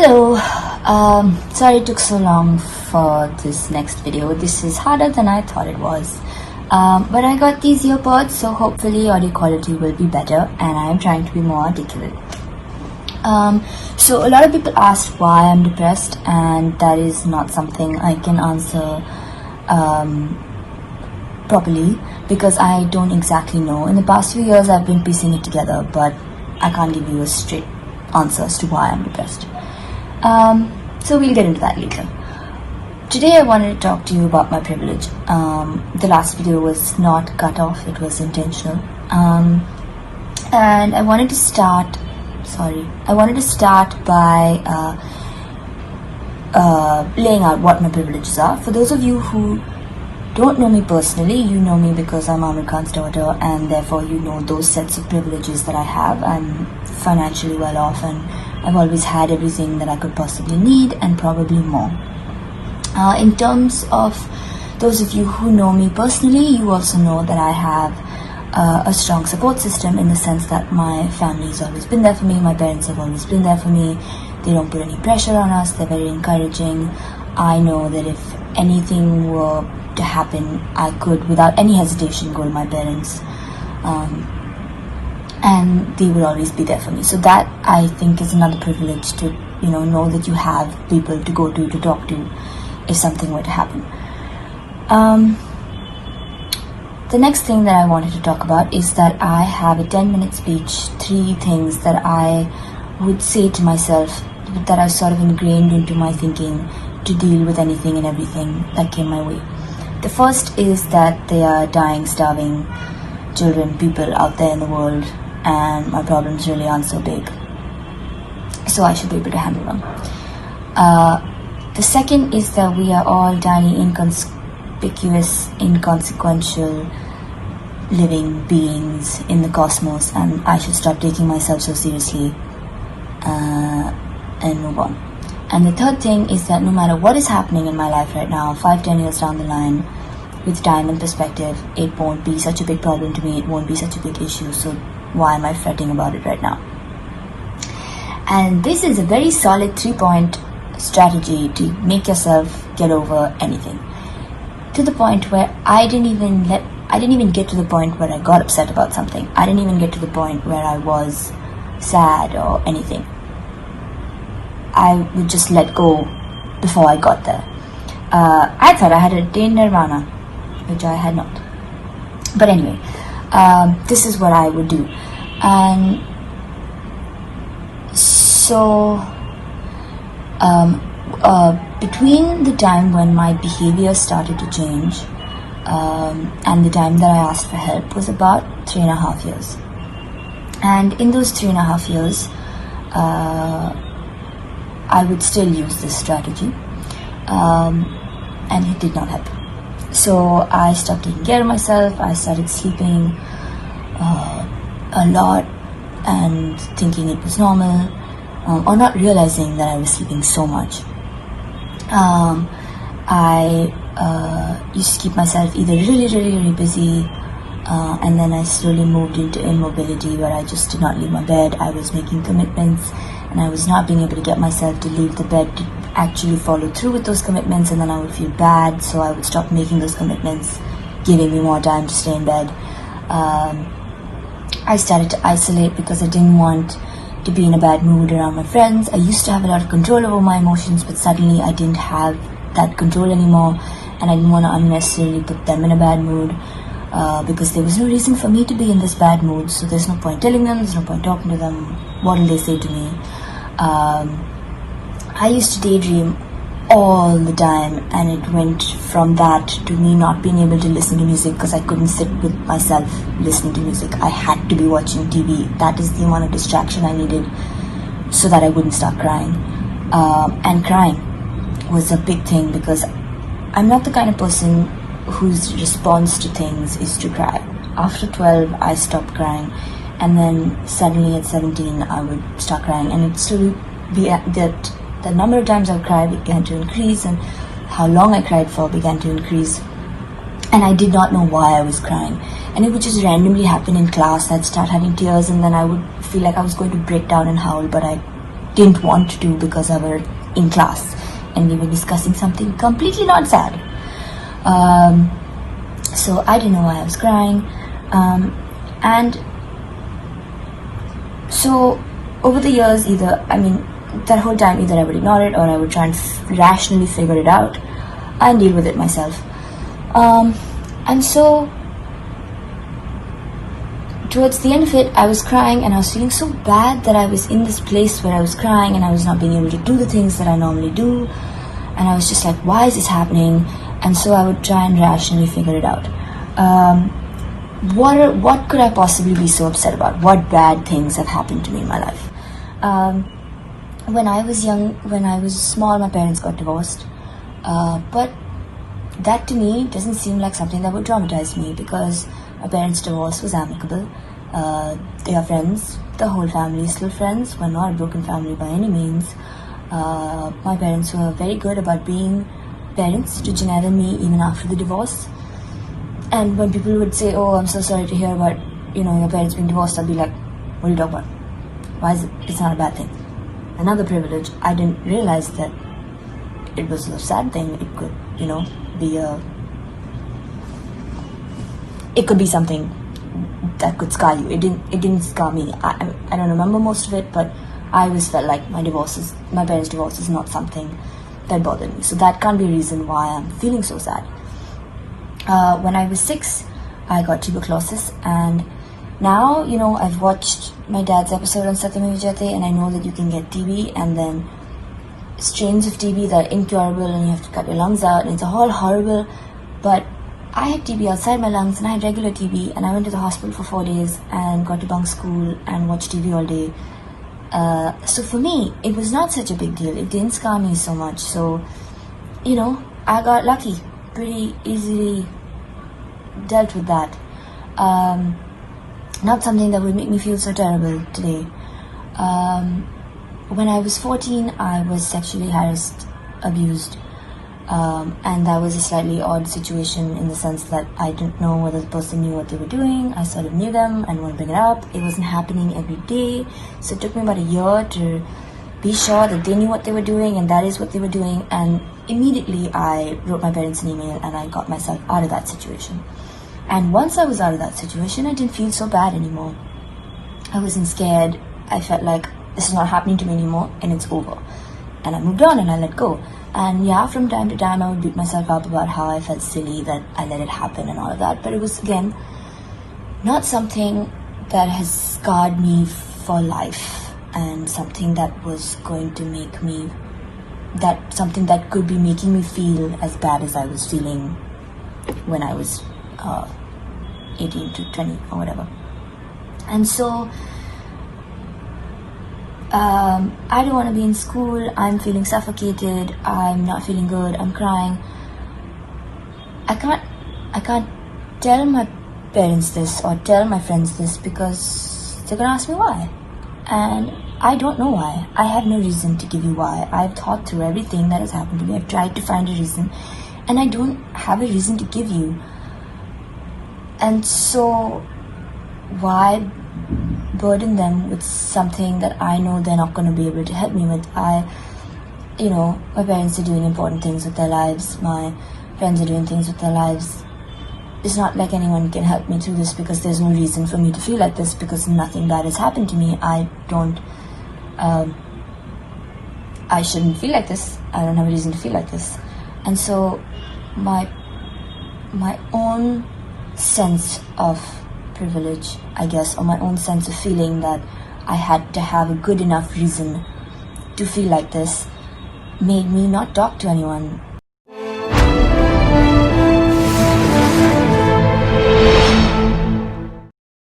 Hello, sorry it took so long for this next video. This is harder than I thought it was. But I got these earpods, so hopefully audio quality will be better, and I am trying to be more articulate. So a lot of people asked why I'm depressed, and that is not something I can answer properly because I don't exactly know. In the past few years I've been piecing it together, but I can't give you a straight answer as to why I'm depressed. So we'll get into that later. Today I wanted to talk to you about my privilege. The last video was not cut off, it was intentional. And I wanted to start by laying out what my privileges are. For those of you who don't know me personally, you know me because I'm Aamir Khan's daughter, and therefore you know those sets of privileges that I have. I'm financially well off, and I've always had everything that I could possibly need and probably more. In terms of those of you who know me personally, you also know that I have a strong support system, in the sense that my family has always been there for me, my parents have always been there for me. They don't put any pressure on us, they're very encouraging. I know that if anything were to happen, I could without any hesitation go to my parents, and they would always be there for me. So that, I think, is another privilege, to know that you have people to go to talk to if something were to happen. The next thing that I wanted to talk about is that I have a 10-minute speech, 3 things that I would say to myself that are sort of ingrained into my thinking to deal with anything and everything that came my way. The first is that there are dying, starving children, people out there in the world, and my problems really aren't so big, so I should be able to handle them. The second is that we are all tiny, inconspicuous, inconsequential living beings in the cosmos, and I should stop taking myself so seriously and move on. And the third thing is that no matter what is happening in my life right now, 5-10 years down the line, with time and perspective, it won't be such a big problem to me, it won't be such a big issue, so why am I fretting about it right now? And this is a very solid 3-point strategy to make yourself get over anything, to the point where I didn't even get to the point where I got upset about something. I didn't even get to the point where I was sad or anything. I would just let go before I got there. I thought I had attained nirvana, which I had not. But anyway, this is what I would do. And so between the time when my behavior started to change and the time that I asked for help was about 3.5 years. And in those 3.5 years, I would still use this strategy, and it did not help. So I stopped taking care of myself, I started sleeping a lot and thinking it was normal, or not realizing that I was sleeping so much. I used to keep myself either really busy, and then I slowly moved into immobility, where I just did not leave my bed. I was making commitments, and I was not being able to get myself to leave the bed to actually follow through with those commitments, and then I would feel bad, so I would stop making those commitments, giving me more time to stay in bed. I started to isolate because I didn't want to be in a bad mood around my friends. I used to have a lot of control over my emotions, but suddenly I didn't have that control anymore, and I didn't want to unnecessarily put them in a bad mood, because there was no reason for me to be in this bad mood, so there's no point telling them, there's no point talking to them. What will they say to me? I used to daydream all the time, and it went from that to me not being able to listen to music because I couldn't sit with myself listening to music. I had to be watching TV. That is the amount of distraction I needed so that I wouldn't start crying. And crying was a big thing because I'm not the kind of person whose response to things is to cry. After 12, I stopped crying, and then suddenly at 17, I would start crying, and it slowly be that the number of times I would cry began to increase, and how long I cried for began to increase, and I did not know why I was crying, and it would just randomly happen in class. I'd start having tears, and then I would feel like I was going to break down and howl, but I didn't want to do because I were in class and we were discussing something completely not sad. So I didn't know why I was crying. And so over the years, that whole time, either I would ignore it or I would try and rationally figure it out and deal with it myself. And so towards the end of it, I was crying and I was feeling so bad that I was in this place where I was crying and I was not being able to do the things that I normally do. And I was just like, why is this happening? And so I would try and rationally figure it out. What could I possibly be so upset about? What bad things have happened to me in my life? When I was young, when I was small, my parents got divorced. But that to me doesn't seem like something that would traumatize me, because my parents' divorce was amicable. They are friends. The whole family is still friends. We're not a broken family by any means. My parents were very good about being parents to Junaid and me even after the divorce. And when people would say, oh, I'm so sorry to hear about, your parents being divorced, I'd be like, what are you talking about? Why is it? It's not a bad thing. Another privilege. I didn't realize that it was a sad thing. It could, it could be something that could scar you. It didn't scar me. I don't remember most of it, but I always felt like my parents' divorce is not something that bothered me. So that can't be a reason why I'm feeling so sad. When I was 6, I got tuberculosis, and now, I've watched my dad's episode on Satyam Vijayate, and I know that you can get TB, and then strains of TB that are incurable, and you have to cut your lungs out, and it's all horrible. But I had TB outside my lungs, and I had regular TB, and I went to the hospital for 4 days, and got to bunk school, and watch TV all day. So for me, it was not such a big deal. It didn't scar me so much. So, I got lucky. Pretty easily dealt with that. Not something that would make me feel so terrible today. When I was 14, I was sexually harassed, abused, and that was a slightly odd situation in the sense that I didn't know whether the person knew what they were doing. I sort of knew them and wouldn't bring it up. It wasn't happening every day, so it took me about a year to be sure that they knew what they were doing and that is what they were doing. And immediately I wrote my parents an email and I got myself out of that situation. And once I was out of that situation, I didn't feel so bad anymore. I wasn't scared. I felt like this is not happening to me anymore and it's over. And I moved on and I let go. And yeah, from time to time I would beat myself up about how I felt silly that I let it happen and all of that. But it was, again, not something that has scarred me for life, and something that was going to make me, something that could be making me feel as bad as I was feeling when I was 18 to 20 or whatever. And so I don't want to be in school. I'm feeling suffocated. I'm not feeling good. I'm crying. I can't tell my parents this or tell my friends this because they're gonna ask me why, and I don't know why. I have no reason to give you why. I've thought through everything that has happened to me. I've tried to find a reason, and I don't have a reason to give you. And so why burden them with something that I know they're not going to be able to help me with? My parents are doing important things with their lives. My friends are doing things with their lives. It's not like anyone can help me through this because there's no reason for me to feel like this because nothing bad has happened to me. I shouldn't feel like this. I don't have a reason to feel like this. And so my own sense of privilege, I guess, or my own sense of feeling that I had to have a good enough reason to feel like this, made me not talk to anyone